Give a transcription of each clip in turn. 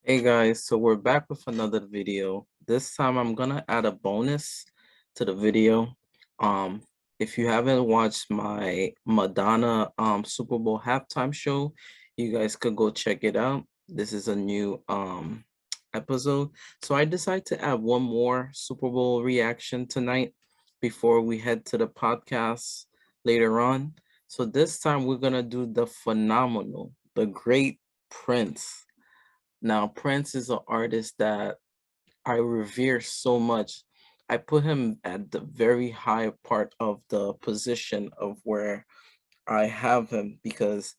Hey guys, so we're back with another video. This time I'm gonna add a bonus to the video. Um, if you haven't watched my Madonna Super Bowl halftime show, you guys could go check it out. This is a new episode. So I decided to add one more Super Bowl reaction tonight before we head to the podcast later on. So this time we're gonna do the phenomenal, the great Prince. Now, Prince is an artist that I revere so much. I put him at the very high part of the position of where I have him because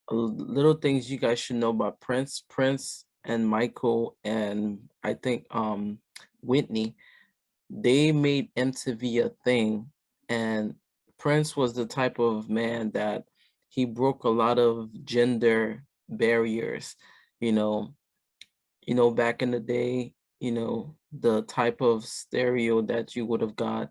little things you guys should know about Prince. Prince and Michael and I think Whitney, they made MTV a thing, and Prince was the type of man that he broke a lot of gender barriers, you know, back in the day, the type of stereo that you would have got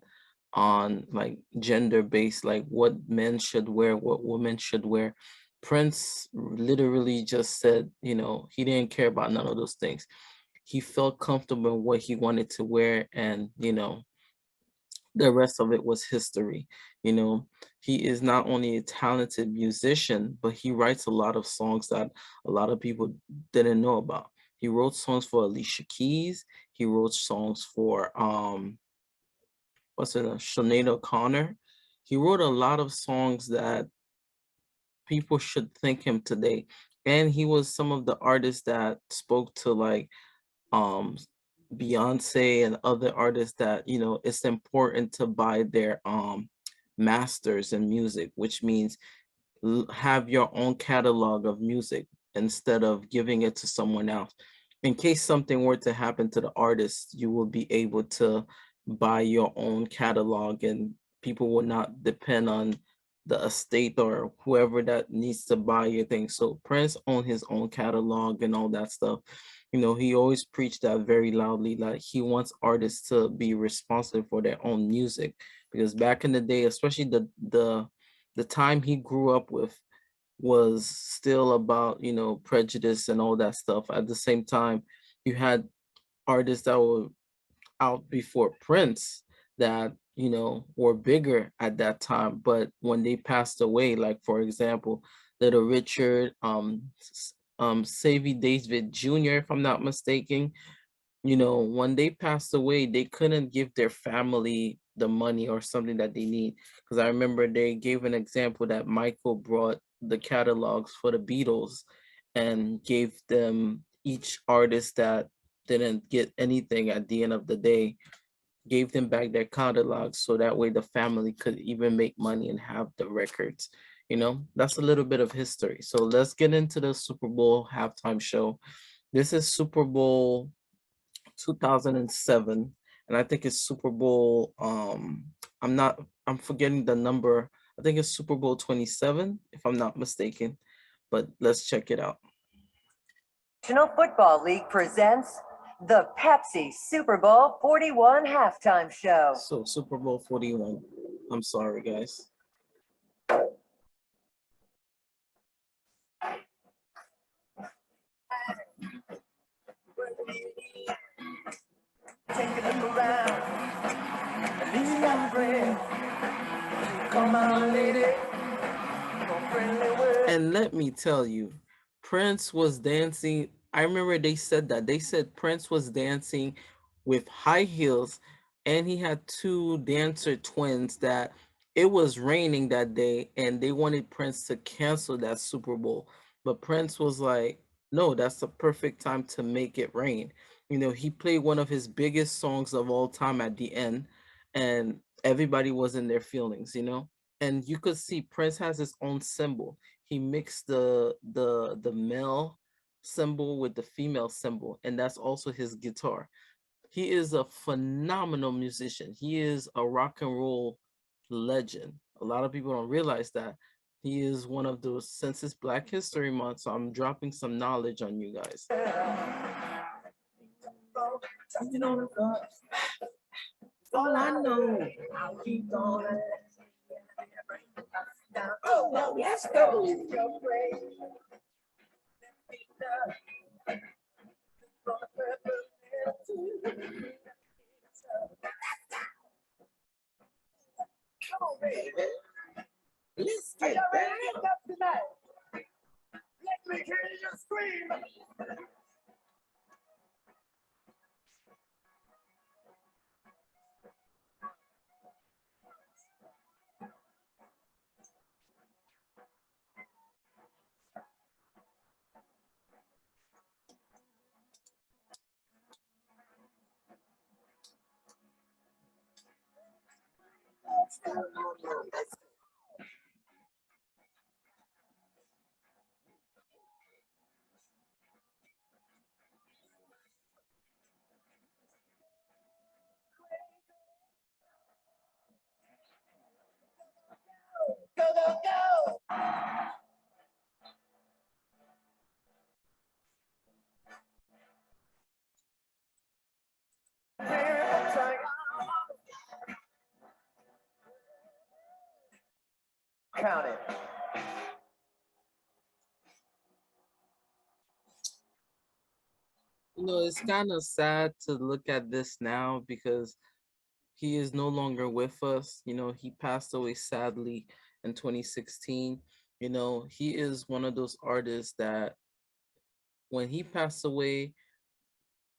on like gender based, like what men should wear, what women should wear. Prince literally just said, he didn't care about none of those things. He felt comfortable in what he wanted to wear, and the rest of it was history. You know, he is not only a talented musician, but he writes a lot of songs that a lot of people didn't know about. He wrote songs for Alicia Keys. He wrote songs for what's it, Sinead O'Connor. He wrote a lot of songs that people should thank him today. And he was some of the artists that spoke to like um Beyonce and other artists that it's important to buy their masters in music, which means have your own catalog of music instead of giving it to someone else. In case something were to happen to the artist, you will be able to buy your own catalog, and people will not depend on the estate or whoever that needs to buy your thing. So Prince owned his own catalog and all that stuff. He always preached that very loudly, like he wants artists to be responsible for their own music, because back in the day, especially the time he grew up with, was still about prejudice and all that stuff. At the same time, you had artists that were out before Prince that were bigger at that time, but when they passed away, like for example, Little Richard, Savvy David Jr., if I'm not mistaken, when they passed away, they couldn't give their family the money or something that they need. Because I remember they gave an example that Michael brought the catalogs for the Beatles and gave them, each artist that didn't get anything at the end of the day, gave them back their catalogs so that way the family could even make money and have the records. That's a little bit of history. So let's get into the Super Bowl halftime show. This is Super Bowl 2007, and I think it's Super Bowl I'm forgetting the number. I think it's Super Bowl 27 if I'm not mistaken, but let's check it out. National Football League presents the Pepsi Super Bowl 41 halftime show. So Super Bowl 41. I'm sorry, guys. Take a look around, leave my friend. Come on, lady. And let me tell you, Prince was dancing. I remember they said that. They said Prince was dancing with high heels, and he had two dancer twins that it was raining that day, and they wanted Prince to cancel that Super Bowl. But Prince was like, no, that's the perfect time to make it rain. He played one of his biggest songs of all time at the end, and everybody was in their feelings. And you could see Prince has his own symbol. He mixed the male symbol with the female symbol, and that's also his guitar. He is a phenomenal musician. He is a rock and roll legend. A lot of people don't realize that. He is one of those, since it's Black History Month, so I'm dropping some knowledge on you guys. All I know, I'll keep on. Oh, let's go. Let's get back. Let me hear you scream. Go, go, go. Count it. You know, it's kind of sad to look at this now because he is no longer with us. You know, he passed away sadly in 2016. You know, he is one of those artists that when he passed away,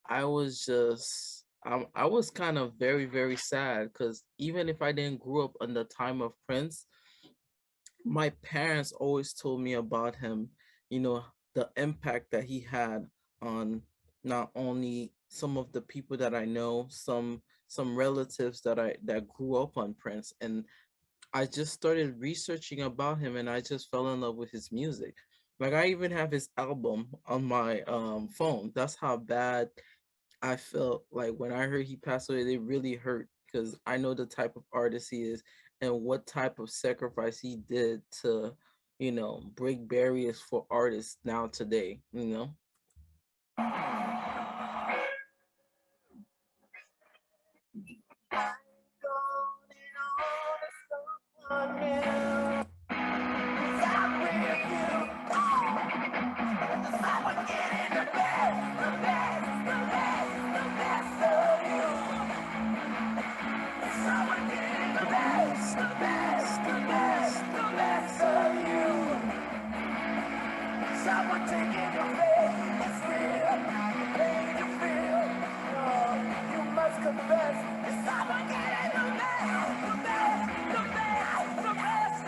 I was kind of very, very sad because even if I didn't grow up in the time of Prince, my parents always told me about him, you know, the impact that he had on not only some of the people that I know, some relatives that grew up on Prince. And I just started researching about him and I just fell in love with his music. Like I even have his album on my phone. That's how bad I felt like when I heard he passed away, they really hurt because I know the type of artist he is and what type of sacrifice he did to, you know, break barriers for artists now today, you know? Someone taking your faith, it's real, the pain you feel. Oh, you must confess, it's someone getting the best, the best, the best, the best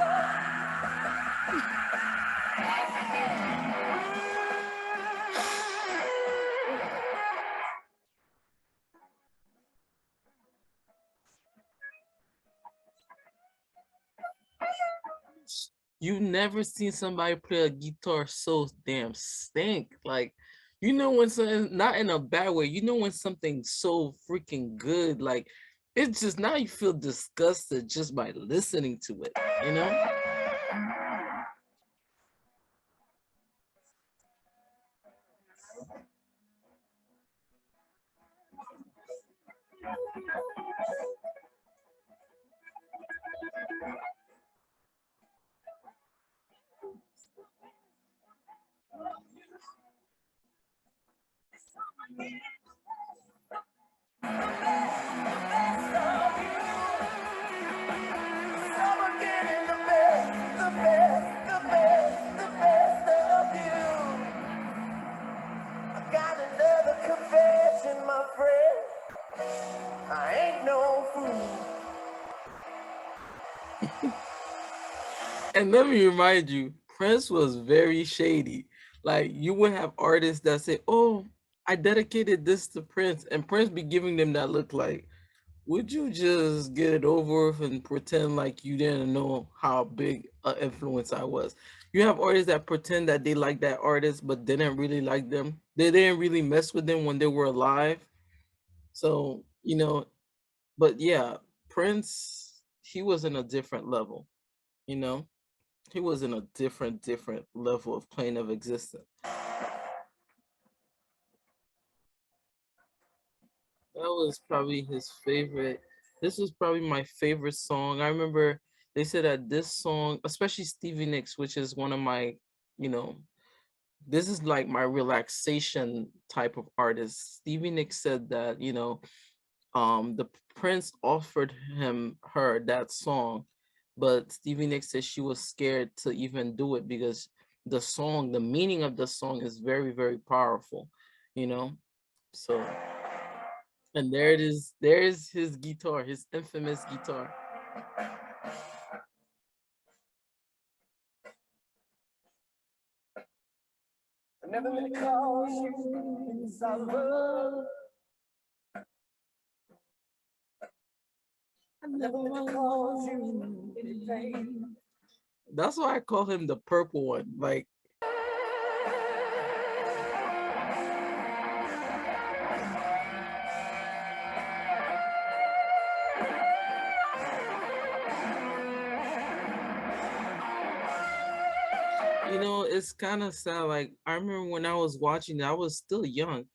You never seen somebody play a guitar so damn stink. Like, you know when something, not in a bad way, you know when something's so freaking good, like it's just now you feel disgusted just by listening to it, you know? Someone getting the best, the best, the best, the best of you. I got another confession, my friend. I ain't no fool. And let me remind you, Prince was very shady. Like you would have artists that say, "Oh, I dedicated this to Prince," and Prince be giving them that look like, "Would you just get it over with and pretend like you didn't know how big an influence I was?" You have artists that pretend that they like that artist, but didn't really like them. They didn't really mess with them when they were alive. So you know, but yeah, Prince, he was in a different level. You know. He was in a different level of plane of existence. That was probably his favorite. This was probably my favorite song. I remember they said that this song, especially Stevie Nicks, which is one of my, you know, this is like my relaxation type of artist. Stevie Nicks said that, the Prince offered her that song, but Stevie Nicks said she was scared to even do it because the meaning of the song is very, very powerful, you know. So, and there it is. There's his guitar, his infamous guitar. I'm never gonna cause you sorrow. I'm never gonna cause you any pain. That's why I call him the purple one. Like, it's kind of sad. Like, I remember when I was watching it, I was still young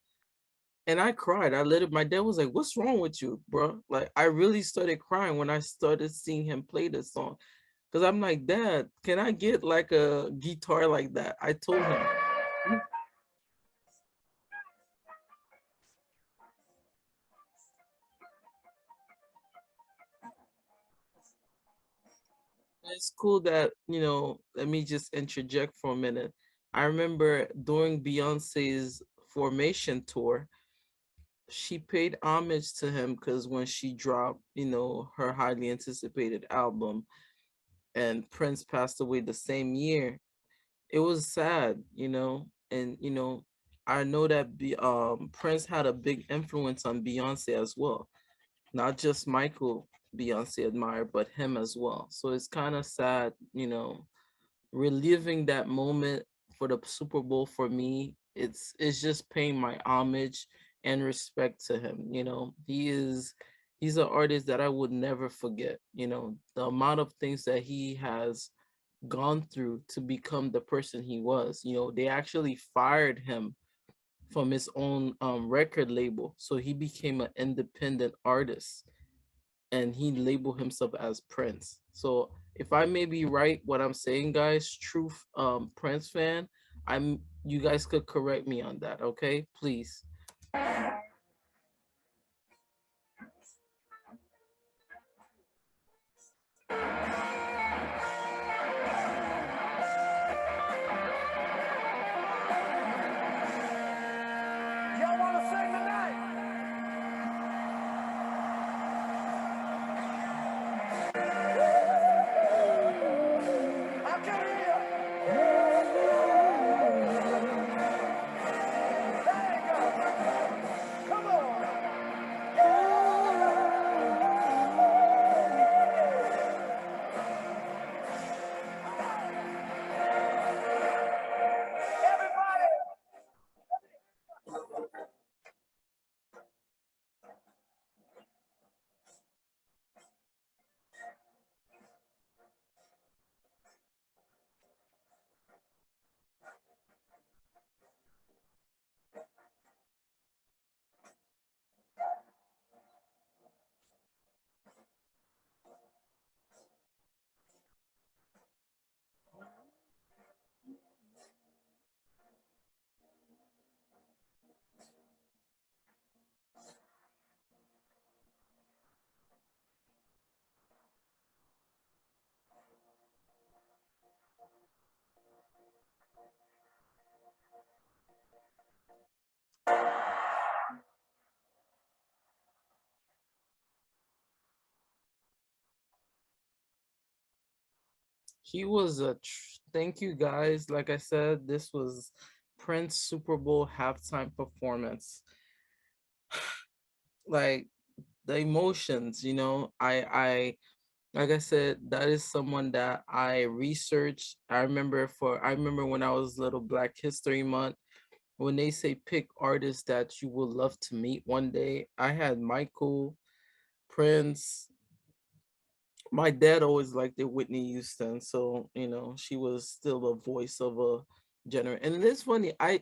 and I cried. I let it. My dad was like, "What's wrong with you, bro?" Like, I really started crying when I started seeing him play this song. Cause I'm like, "Dad, can I get like a guitar like that?" I told him. It's cool that, let me just interject for a minute. I remember during Beyonce's Formation tour, she paid homage to him because when she dropped, her highly anticipated album, and Prince passed away the same year, it was sad, and I know that Prince had a big influence on Beyonce as well. Not just Michael Beyonce admired, but him as well. So it's kind of sad, reliving that moment for the Super Bowl. For me, it's just paying my homage and respect to him. He's an artist that I would never forget. The amount of things that he has gone through to become the person he was. They actually fired him from his own record label, so he became an independent artist and he labeled himself as Prince. So if I may be right what I'm saying, guys, true Prince fan, you guys could correct me on that, okay? Please. Y'all wanna sing tonight? I can hear you. There you go. Come on. Everybody. Thank you guys. Like I said, this was Prince Super Bowl halftime performance. Like the emotions, I like I said, that is someone that I researched. I remember when I was little, Black History Month, when they say pick artists that you would love to meet one day, I had Michael, Prince. My dad always liked it, Whitney Houston, so she was still a voice of a generation. And it's funny, I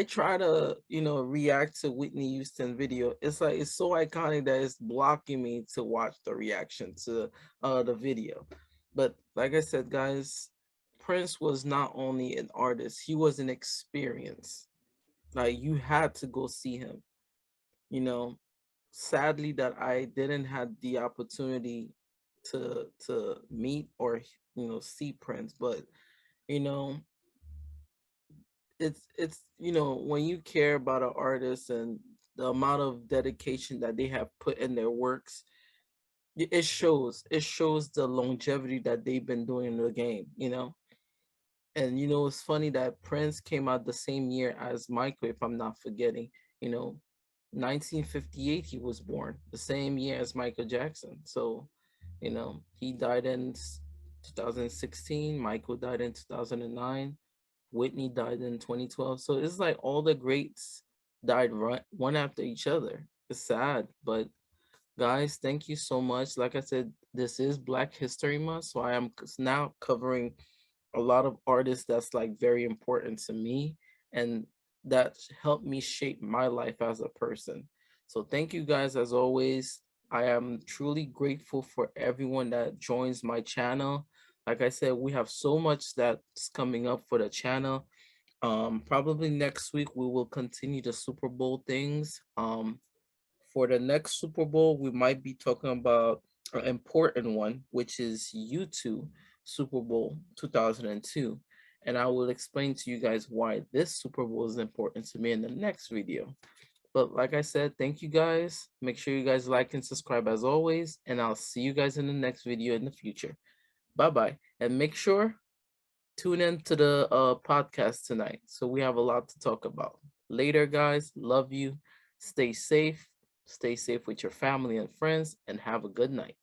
try to react to Whitney Houston video. It's like it's so iconic that it's blocking me to watch the reaction to the video. But like I said, guys, Prince was not only an artist, he was an experience. Like you had to go see him, you know. Sadly that I didn't have the opportunity to meet or see Prince, but you know, it's when you care about an artist and the amount of dedication that they have put in their works, it shows the longevity that they've been doing in the game. And it's funny that Prince came out the same year as Michael, if I'm not forgetting. you know 1958 he was born, the same year as Michael Jackson. So he died in 2016, Michael died in 2009, Whitney died in 2012. So it's like all the greats died right one after each other. It's sad, but guys, thank you so much. Like I said, this is Black History Month, so I am now covering a lot of artists that's like very important to me and that helped me shape my life as a person. So thank you guys as always. I am truly grateful for everyone that joins my channel. Like I said, we have so much that's coming up for the channel. Probably next week we will continue the Super Bowl things. For the next Super Bowl, we might be talking about an important one, which is U2 Super Bowl 2002. And I will explain to you guys why this Super Bowl is important to me in the next video. But like I said, thank you guys. Make sure you guys like and subscribe as always. And I'll see you guys in the next video in the future. Bye-bye. And make sure tune in to the podcast tonight. So we have a lot to talk about. Later, guys. Love you. Stay safe. Stay safe with your family and friends, and have a good night.